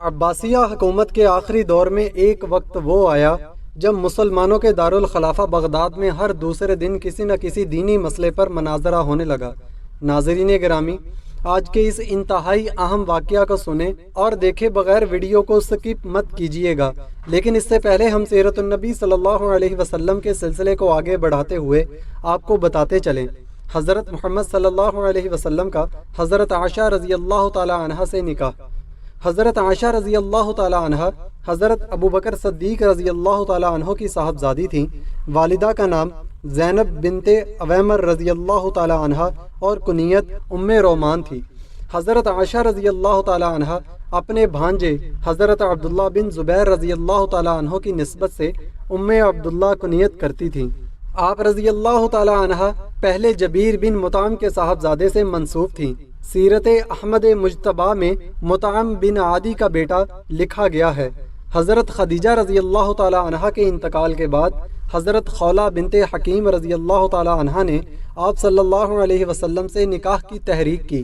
عباسیہ حکومت کے آخری دور میں ایک وقت وہ آیا جب مسلمانوں کے دارالخلافہ بغداد میں ہر دوسرے دن کسی نہ کسی دینی مسئلے پر مناظرہ ہونے لگا۔ ناظرین گرامی، آج کے اس انتہائی اہم واقعہ کو سنیں اور دیکھے بغیر ویڈیو کو سکپ مت کیجیے گا، لیکن اس سے پہلے ہم سیرت النبی صلی اللہ علیہ وسلم کے سلسلے کو آگے بڑھاتے ہوئے آپ کو بتاتے چلیں۔ حضرت محمد صلی اللہ علیہ وسلم کا حضرت عائشہ رضی اللہ تعالی عنہ سے نکاح۔ حضرت عائشہ رضی اللہ تعالی عنہ حضرت ابوبکر صدیق رضی اللہ تعالی عنہ کی صاحبزادی تھیں۔ والدہ کا نام زینب بنت عویمر رضی اللہ تعالی عنہ اور کنیت ام رومان تھی۔ حضرت عائشہ رضی اللہ تعالی عنہ اپنے بھانجے حضرت عبداللہ بن زبیر رضی اللہ تعالی عنہ کی نسبت سے ام عبداللہ کنیت کرتی تھیں۔ آپ رضی اللہ تعالی عنہ پہلے جبیر بن مطعم کے صاحبزادے سے منسوب تھیں۔ سیرت احمد مجتبی میں مطعم بن عادی کا بیٹا لکھا گیا ہے۔ حضرت خدیجہ رضی اللہ تعالی عنہ کے انتقال کے بعد حضرت خولہ بنت حکیم رضی اللہ تعالی عنہ نے آپ صلی اللہ علیہ وسلم سے نکاح کی تحریک کی۔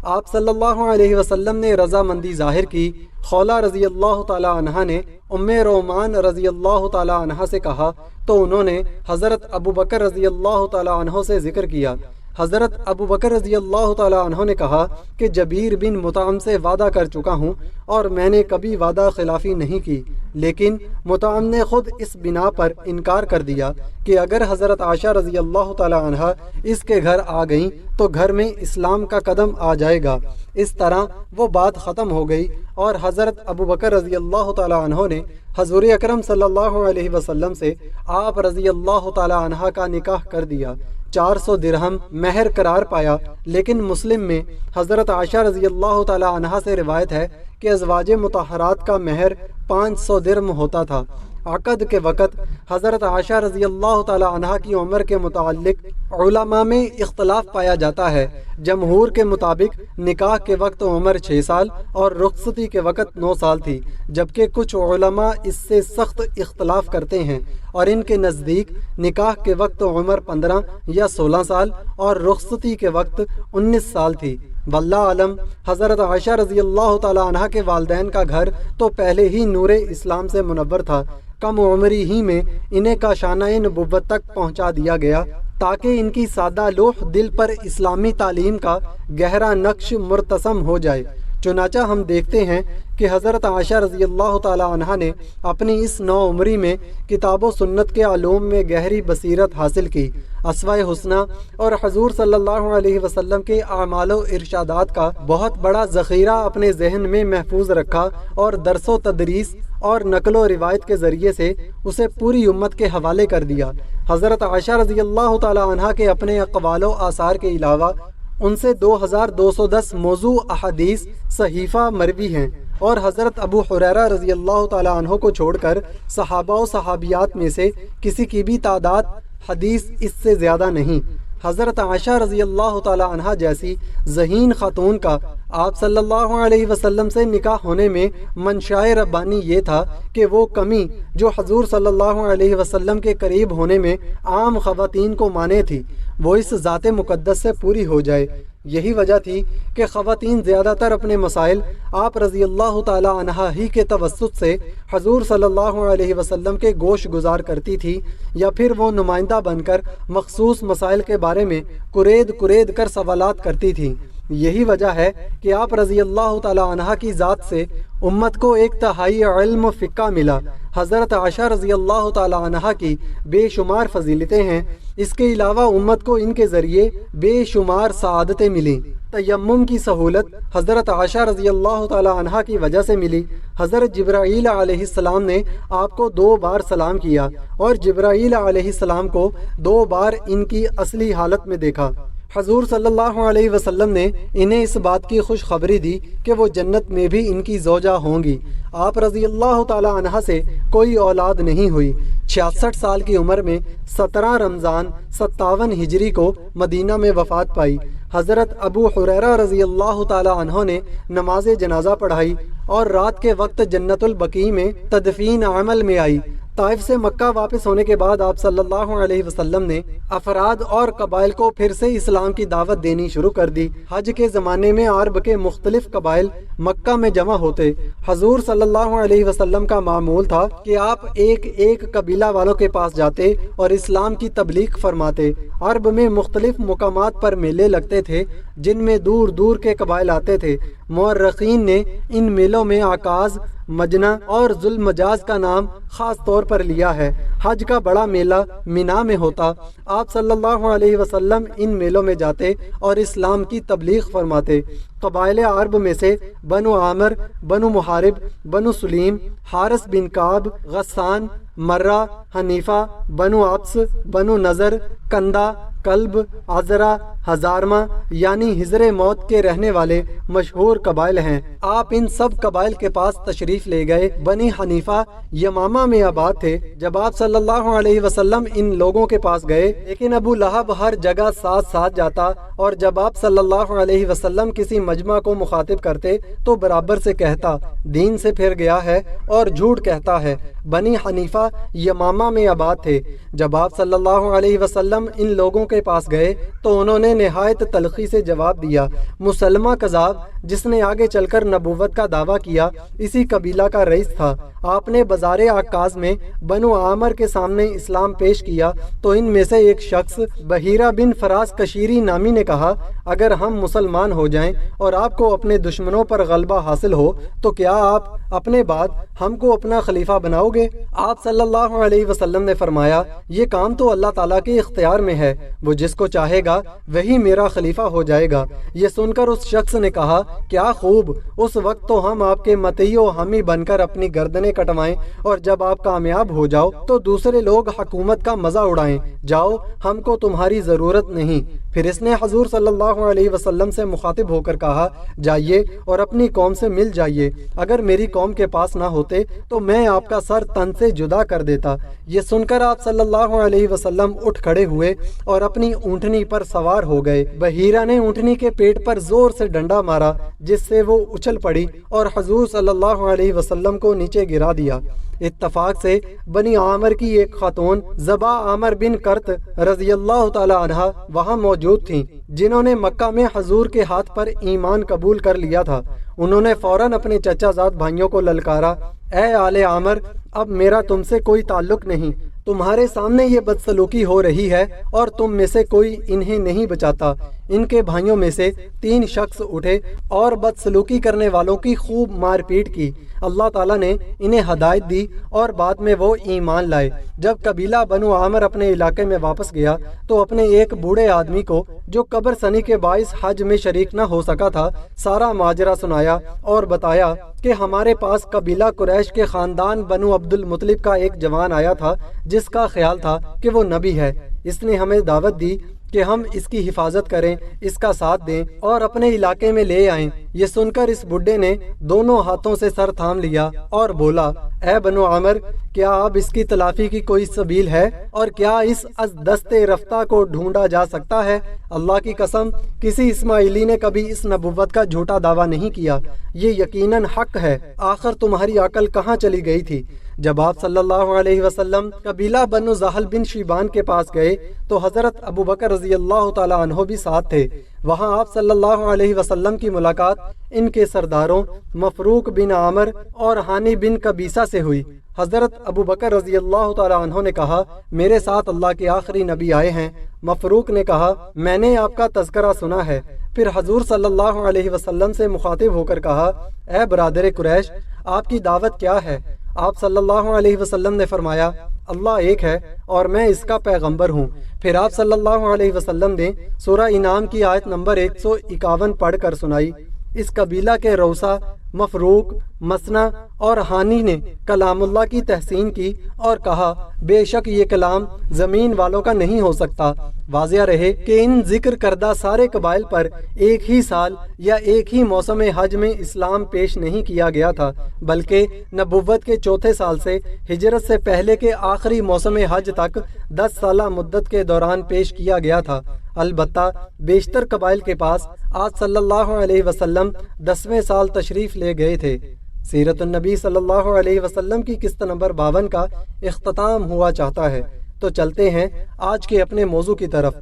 آپ صلی اللہ علیہ وسلم نے رضامندی ظاہر کی۔ خولہ رضی اللہ تعالی عنہ نے ام رومان رضی اللہ تعالی عنہ سے کہا تو انہوں نے حضرت ابوبکر رضی اللہ تعالی عنہ سے ذکر کیا۔ حضرت ابوبکر رضی اللہ تعالی عنہ نے کہا کہ جبیر بن مطعم سے وعدہ کر چکا ہوں اور میں نے کبھی وعدہ خلافی نہیں کی، لیکن مطعم نے خود اس بنا پر انکار کر دیا کہ اگر حضرت عائشہ رضی اللہ تعالی عنہ اس کے گھر آ گئیں تو گھر میں اسلام کا قدم آ جائے گا۔ اس طرح وہ بات ختم ہو گئی اور حضرت ابوبکر رضی اللہ تعالی عنہ نے حضور اکرم صلی اللہ علیہ وسلم سے آپ رضی اللہ تعالی عنہ کا نکاح کر دیا۔ 400 درہم مہر قرار پایا، لیکن مسلم میں حضرت عائشہ رضی اللہ تعالی عنہ سے روایت ہے کہ ازواج مطہرات کا مہر 500 درہم ہوتا تھا۔ عقد کے وقت حضرت عائشہ رضی اللہ تعالی عنہ کی عمر کے متعلق علماء میں اختلاف پایا جاتا ہے۔ جمہور کے مطابق نکاح کے وقت عمر 6 سال اور رخصتی کے وقت 9 سال تھی، جبکہ کچھ علماء اس سے سخت اختلاف کرتے ہیں اور ان کے نزدیک نکاح کے وقت عمر 15 یا 16 سال اور رخصتی کے وقت 19 سال تھی۔ واللہ عالم، حضرت عائشہ رضی اللہ تعالی عنہ کے والدین کا گھر تو پہلے ہی نور اسلام سے منور تھا، کم عمری ہی میں انہیں کاشانہ نبوت تک پہنچا دیا گیا تاکہ ان کی سادہ لوح دل پر اسلامی تعلیم کا گہرا نقش مرتسم ہو جائے۔ چنانچہ ہم دیکھتے ہیں کہ حضرت عائشہ رضی اللہ تعالی عنہ نے اپنی اس نو عمری میں کتاب و سنت کے علوم میں گہری بصیرت حاصل کی۔ اسماء حسنہ اور حضور صلی اللہ علیہ وسلم کے اعمال و ارشادات کا بہت بڑا ذخیرہ اپنے ذہن میں محفوظ رکھا اور درس و تدریس اور نقل و روایت کے ذریعے سے اسے پوری امت کے حوالے کر دیا۔ حضرت عائشہ رضی اللہ تعالی عنہ کے اپنے اقوال و آثار کے علاوہ ان سے 2210 موضوع احادیث صحیفہ مروی ہیں، اور حضرت ابو ہریرہ رضی اللہ تعالی عنہ کو چھوڑ کر صحابہ و صحابیات میں سے کسی کی بھی تعداد حدیث اس سے زیادہ نہیں۔ حضرت عائشہ رضی اللہ تعالی عنہ جیسی ذہین خاتون کا آپ صلی اللہ علیہ وسلم سے نکاح ہونے میں منشاء ربانی یہ تھا کہ وہ کمی جو حضور صلی اللہ علیہ وسلم کے قریب ہونے میں عام خواتین کو مانے تھی، وہ اس ذات مقدس سے پوری ہو جائے۔ یہی وجہ تھی کہ خواتین زیادہ تر اپنے مسائل آپ رضی اللہ تعالی عنہ ہی کے توسط سے حضور صلی اللہ علیہ وسلم کے گوش گزار کرتی تھی، یا پھر وہ نمائندہ بن کر مخصوص مسائل کے بارے میں کرید کر سوالات کرتی تھیں۔ یہی وجہ ہے کہ آپ رضی اللہ تعالی عنہ کی ذات سے امت کو ایک تہائی علم و فقہ ملا۔ حضرت عائشہ رضی اللہ تعالی عنہ کی بے شمار فضیلتیں ہیں، اس کے علاوہ امت کو ان کے ذریعے بے شمار سعادتیں ملیں۔ تیمم کی سہولت حضرت عائشہ رضی اللہ تعالی عنہ کی وجہ سے ملی۔ حضرت جبرائیل علیہ السلام نے آپ کو 2 بار سلام کیا اور جبرائیل علیہ السلام کو 2 بار ان کی اصلی حالت میں دیکھا۔ حضور صلی اللہ علیہ وسلم نے انہیں اس بات کی خوشخبری دی کہ وہ جنت میں بھی ان کی زوجہ ہوں گی۔ آپ رضی اللہ تعالی عنہ سے کوئی اولاد نہیں ہوئی۔ 66 سال کی عمر میں 17 رمضان 57 ہجری کو مدینہ میں وفات پائی۔ حضرت ابو ہریرہ رضی اللہ تعالی عنہ نے نماز جنازہ پڑھائی اور رات کے وقت جنت البقیع میں تدفین عمل میں آئی۔ طائف سے مکہ واپس ہونے کے بعد آپ صلی اللہ علیہ وسلم نے افراد اور قبائل کو پھر سے اسلام کی دعوت دینی شروع کر دی۔ حج کے زمانے میں عرب کے مختلف قبائل مکہ میں جمع ہوتے۔ حضور صلی اللہ علیہ وسلم کا معمول تھا کہ آپ ایک ایک قبیلہ والوں کے پاس جاتے اور اسلام کی تبلیغ فرماتے۔ عرب میں مختلف مقامات پر میلے لگتے تھے جن میں دور دور کے قبائل آتے تھے۔ مورخین نے ان میلوں میں عکاظ، مجنہ اور ذوالمجاز کا نام خاص طور پر لیا ہے۔ حج کا بڑا میلہ مینا میں ہوتا۔ آپ صلی اللہ علیہ وسلم ان میلوں میں جاتے اور اسلام کی تبلیغ فرماتے۔ قبائل عرب میں سے بنو عامر، بنو محارب، بنو سلیم، حارث بن کعب، غسان، مرہ، حنیفہ، بنو عبس، بنو نظر، کندہ، کلب، عذرا، ہزارمہ یعنی حجر موت کے رہنے والے مشہور قبائل ہیں۔ آپ ان سب قبائل کے پاس تشریف لے گئے۔ بنی حنیفہ یمامہ میں آباد تھے جب آپ صلی اللہ علیہ وسلم ان لوگوں کے پاس گئے، لیکن ابو لہب ہر جگہ ساتھ ساتھ جاتا اور جب آپ صلی اللہ علیہ وسلم کسی مجمع کو مخاطب کرتے تو برابر سے کہتا دین سے پھر گیا ہے اور جھوٹ کہتا ہے۔ بنی حنیفہ یمامہ میں آباد تھے۔ جب آپ صلی اللہ علیہ وسلم ان لوگوں کے پاس گئے تو انہوں نے نہایت تلخی سے جواب دیا۔ مسلمہ کذاب جس نے آگے چل کر نبوت کا دعویٰ کیا اسی قبیلہ کا رئیس تھا۔ آپ نے بازار عکاظ میں بنو عامر کے سامنے اسلام پیش کیا تو ان میں سے ایک شخص بحیرہ بن فراز کشیری نامی نے کہا اگر ہم مسلمان ہو جائیں اور آپ کو اپنے دشمنوں پر غلبہ حاصل ہو تو کیا آپ اپنے بعد ہم کو اپنا خلیفہ بناؤ گے؟ آپ صلی اللہ علیہ وسلم نے فرمایا یہ کام تو اللہ تعالیٰ کے اختیار میں ہے، وہ جس کو چاہے گا وہی میرا خلیفہ ہو جائے گا۔ یہ سن کر اس شخص نے کہا کیا خوب، اس وقت تو ہم آپ کے مطیع و حامی بن کر اپنی گردنیں کٹوائیں اور جب آپ کامیاب ہو جاؤ تو دوسرے لوگ حکومت کا مزہ اڑائیں۔ جاؤ، ہم کو تمہاری ضرورت نہیں۔ پھر اس نے حضور صلی اللہ علیہ وسلم سے مخاطب ہو کر کہا جائیے اور اپنی قوم سے مل جائیے، اگر میری قوم کے پاس نہ ہوتے تو میں آپ کا سر تن سے جدا کر دیتا۔ یہ سن کر آپ صلی اللہ علیہ وسلم اٹھ کھڑے ہوئے اور اپنی اونٹنی پر سوار ہو گئے۔ بحیرہ نے اونٹنی کے پیٹ پر زور سے ڈنڈا مارا جس سے وہ اچھل پڑی اور حضور صلی اللہ علیہ وسلم کو نیچے گرا دیا۔ اتفاق سے بنی عامر کی ایک خاتون زبا عامر بن کرت رضی اللہ تعالی عنہ وہاں موجود تھیں جنہوں نے مکہ میں حضور کے ہاتھ پر ایمان قبول کر لیا تھا۔ انہوں نے فوراً اپنے چچا زاد بھائیوں کو للکارا اے آل عامر، اب میرا تم سے کوئی تعلق نہیں، تمہارے سامنے یہ بدسلوکی ہو رہی ہے اور تم میں سے کوئی انہیں نہیں بچاتا۔ ان کے بھائیوں میں سے 3 شخص اٹھے اور بدسلوکی کرنے والوں کی خوب مار پیٹ کی۔ اللہ تعالیٰ نے انہیں ہدایت دی اور بعد میں وہ ایمان لائے۔ جب قبیلہ بنو عامر اپنے علاقے میں واپس گیا تو اپنے ایک بوڑھے آدمی کو جو قبر سنی کے باعث حج میں شریک نہ ہو سکا تھا سارا ماجرا سنایا اور بتایا کہ ہمارے پاس قبیلہ قریش کے خاندان بنو عبد المطلب کا ایک جوان آیا تھا جس کا خیال تھا کہ وہ نبی ہے۔ اس نے ہمیں دعوت دی کہ ہم اس کی حفاظت کریں، اس کا ساتھ دیں اور اپنے علاقے میں لے آئیں۔ یہ سن کر اس بڈھے نے دونوں ہاتھوں سے سر تھام لیا اور بولا اے بنو عامر، کیا اب اس کی تلافی کی کوئی سبیل ہے اور کیا اس از دست رفتہ کو ڈھونڈا جا سکتا ہے؟ اللہ کی قسم کسی اسماعیلی نے کبھی اس نبوت کا جھوٹا دعویٰ نہیں کیا، یہ یقیناً حق ہے۔ آخر تمہاری عقل کہاں چلی گئی تھی؟ جب آپ صلی اللہ علیہ وسلم قبیلہ بنو زحل بن شیبان کے پاس گئے تو حضرت ابو بکر رضی اللہ تعالی عنہ بھی ساتھ تھے۔ وہاں آپ صلی اللہ علیہ وسلم کی ملاقات ان کے سرداروں مفروق بن عامر اور ہانی بن قبیصہ سے ہوئی۔ حضرت ابو بکر رضی اللہ تعالی عنہ نے کہا میرے ساتھ اللہ کے آخری نبی آئے ہیں۔ مفروق نے کہا میں نے آپ کا تذکرہ سنا ہے۔ پھر حضور صلی اللہ علیہ وسلم سے مخاطب ہو کر کہا اے برادر قریش، آپ کی دعوت کیا ہے؟ آپ صلی اللہ علیہ وسلم نے فرمایا اللہ ایک ہے اور میں اس کا پیغمبر ہوں۔ پھر آپ صلی اللہ علیہ وسلم نے سورہ انعام کی آیت نمبر 151 پڑھ کر سنائی۔ اس قبیلہ کے روسا، مفروق، مسنا اور ہانی نے کلام اللہ کی تحسین کی اور کہا بے شک یہ کلام زمین والوں کا نہیں ہو سکتا۔ واضح رہے کہ ان ذکر کردہ سارے قبائل پر ایک ہی سال یا ایک ہی موسم حج میں اسلام پیش نہیں کیا گیا تھا، بلکہ نبوت کے چوتھے سال سے ہجرت سے پہلے کے آخری موسم حج تک 10 سالہ مدت کے دوران پیش کیا گیا تھا۔ البتہ بیشتر قبائل کے پاس آج صلی اللہ علیہ وسلم 10ویں سال تشریف لے گئے تھے۔ سیرت النبی صلی اللہ علیہ وسلم کی قسط نمبر 52 کا اختتام ہوا چاہتا ہے، تو چلتے ہیں آج کے اپنے موضوع کی طرف۔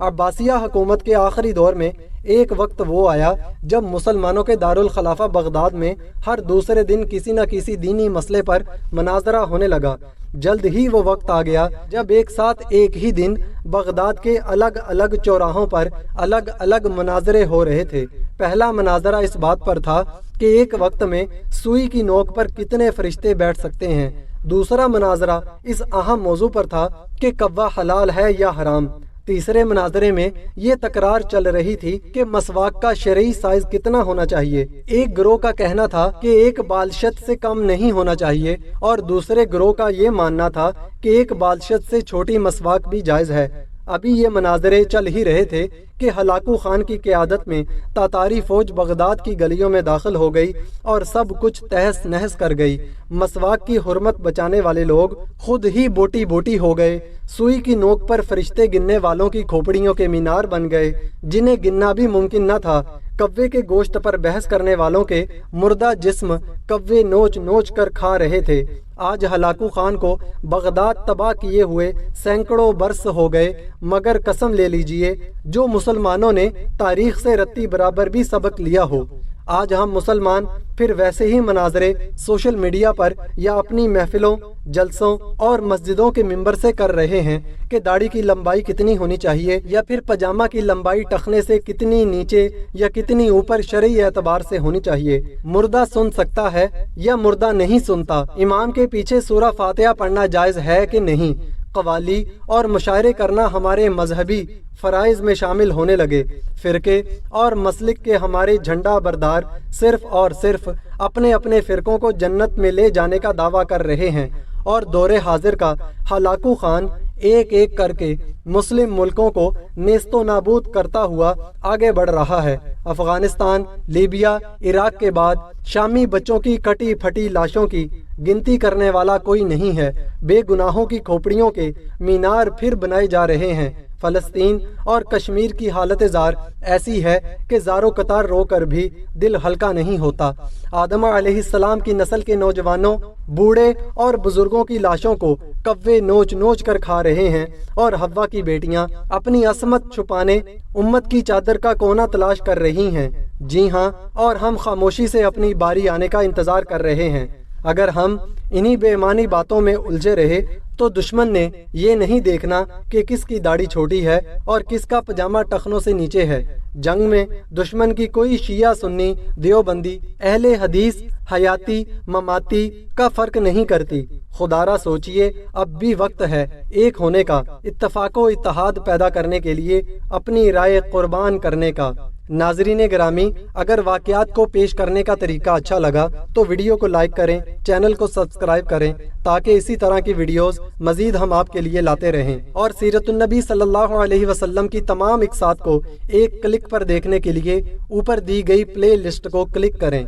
عباسیہ حکومت کے آخری دور میں ایک وقت وہ آیا جب مسلمانوں کے دارالخلافہ بغداد میں ہر دوسرے دن کسی نہ کسی دینی مسئلے پر مناظرہ ہونے لگا۔ جلد ہی وہ وقت آ گیا جب ایک ساتھ ایک ہی دن بغداد کے الگ الگ چوراہوں پر الگ الگ مناظرے ہو رہے تھے۔ پہلا مناظرہ اس بات پر تھا کہ ایک وقت میں سوئی کی نوک پر کتنے فرشتے بیٹھ سکتے ہیں۔ دوسرا مناظرہ اس اہم موضوع پر تھا کہ کوا حلال ہے یا حرام۔ تیسرے مناظرے میں یہ تکرار چل رہی تھی کہ مسواک کا شرعی سائز کتنا ہونا چاہیے۔ ایک گروہ کا کہنا تھا کہ ایک بالشت سے کم نہیں ہونا چاہیے، اور دوسرے گروہ کا یہ ماننا تھا کہ ایک بالشت سے چھوٹی مسواک بھی جائز ہے۔ ابھی یہ مناظرے چل ہی رہے تھے کہ ہلاکو خان کی قیادت میں تاتاری فوج بغداد کی گلیوں میں داخل ہو گئی اور سب کچھ تہس نہس کر گئی۔ مسواک کی حرمت بچانے والے لوگ خود ہی بوٹی بوٹی ہو گئے۔ سوئی کی نوک پر فرشتے گننے والوں کی کھوپڑیوں کے مینار بن گئے جنہیں گننا بھی ممکن نہ تھا۔ کوے کے گوشت پر بحث کرنے والوں کے مردہ جسم کوے نوچ نوچ کر کھا رہے تھے۔ آج ہلاکو خان کو بغداد تباہ کیے ہوئے سینکڑوں برس ہو گئے، مگر قسم لے لیجئے جو مسلمانوں نے تاریخ سے رتی برابر بھی سبق لیا ہو۔ آج ہم مسلمان پھر ویسے ہی مناظرے سوشل میڈیا پر یا اپنی محفلوں، جلسوں اور مسجدوں کے ممبر سے کر رہے ہیں کہ داڑھی کی لمبائی کتنی ہونی چاہیے، یا پھر پاجامہ کی لمبائی ٹخنے سے کتنی نیچے یا کتنی اوپر شرعی اعتبار سے ہونی چاہیے۔ مردہ سن سکتا ہے یا مردہ نہیں سنتا؟ امام کے پیچھے سورہ فاتحہ پڑھنا جائز ہے کہ نہیں؟ قوالی اور مشاعرے کرنا ہمارے مذہبی فرائض میں شامل ہونے لگے۔ فرقے اور مسلک کے ہمارے جھنڈا بردار صرف اور صرف اپنے اپنے فرقوں کو جنت میں لے جانے کا دعویٰ کر رہے ہیں، اور دور حاضر کا ہلاکو خان ایک ایک کر کے مسلم ملکوں کو نیست و نابود کرتا ہوا آگے بڑھ رہا ہے۔ افغانستان، لیبیا، عراق کے بعد شامی بچوں کی کٹی پھٹی لاشوں کی گنتی کرنے والا کوئی نہیں ہے۔ بے گناہوں کی کھوپڑیوں کے مینار پھر بنائے جا رہے ہیں۔ فلسطین اور کشمیر کی حالت زار ایسی ہے کہ زارو قطار رو کر بھی دل ہلکا نہیں ہوتا۔ آدم علیہ السلام کی نسل کے نوجوانوں، بوڑھے اور بزرگوں کی لاشوں کو کوے نوچ نوچ کر کھا رہے ہیں، اور حوا کی بیٹیاں اپنی عصمت چھپانے امت کی چادر کا کونا تلاش کر رہی ہیں۔ جی ہاں، اور ہم خاموشی سے اپنی باری آنے کا انتظار کر رہے ہیں۔ اگر ہم انہی بے معنی باتوں میں الجھے رہے تو دشمن نے یہ نہیں دیکھنا کہ کس کی داڑھی چھوٹی ہے اور کس کا پاجامہ ٹخنوں سے نیچے ہے۔ جنگ میں دشمن کی کوئی شیعہ سنی، دیوبندی، اہل حدیث، حیاتی مماتی کا فرق نہیں کرتی۔ خدارا سوچئے، اب بھی وقت ہے ایک ہونے کا، اتفاق و اتحاد پیدا کرنے کے لیے اپنی رائے قربان کرنے کا۔ ناظرین گرامی، اگر واقعات کو پیش کرنے کا طریقہ اچھا لگا تو ویڈیو کو لائک کریں، چینل کو سبسکرائب کریں تاکہ اسی طرح کی ویڈیوز مزید ہم آپ کے لیے لاتے رہیں، اور سیرت النبی صلی اللہ علیہ وسلم کی تمام اقساط کو ایک کلک پر دیکھنے کے لیے اوپر دی گئی پلے لسٹ کو کلک کریں۔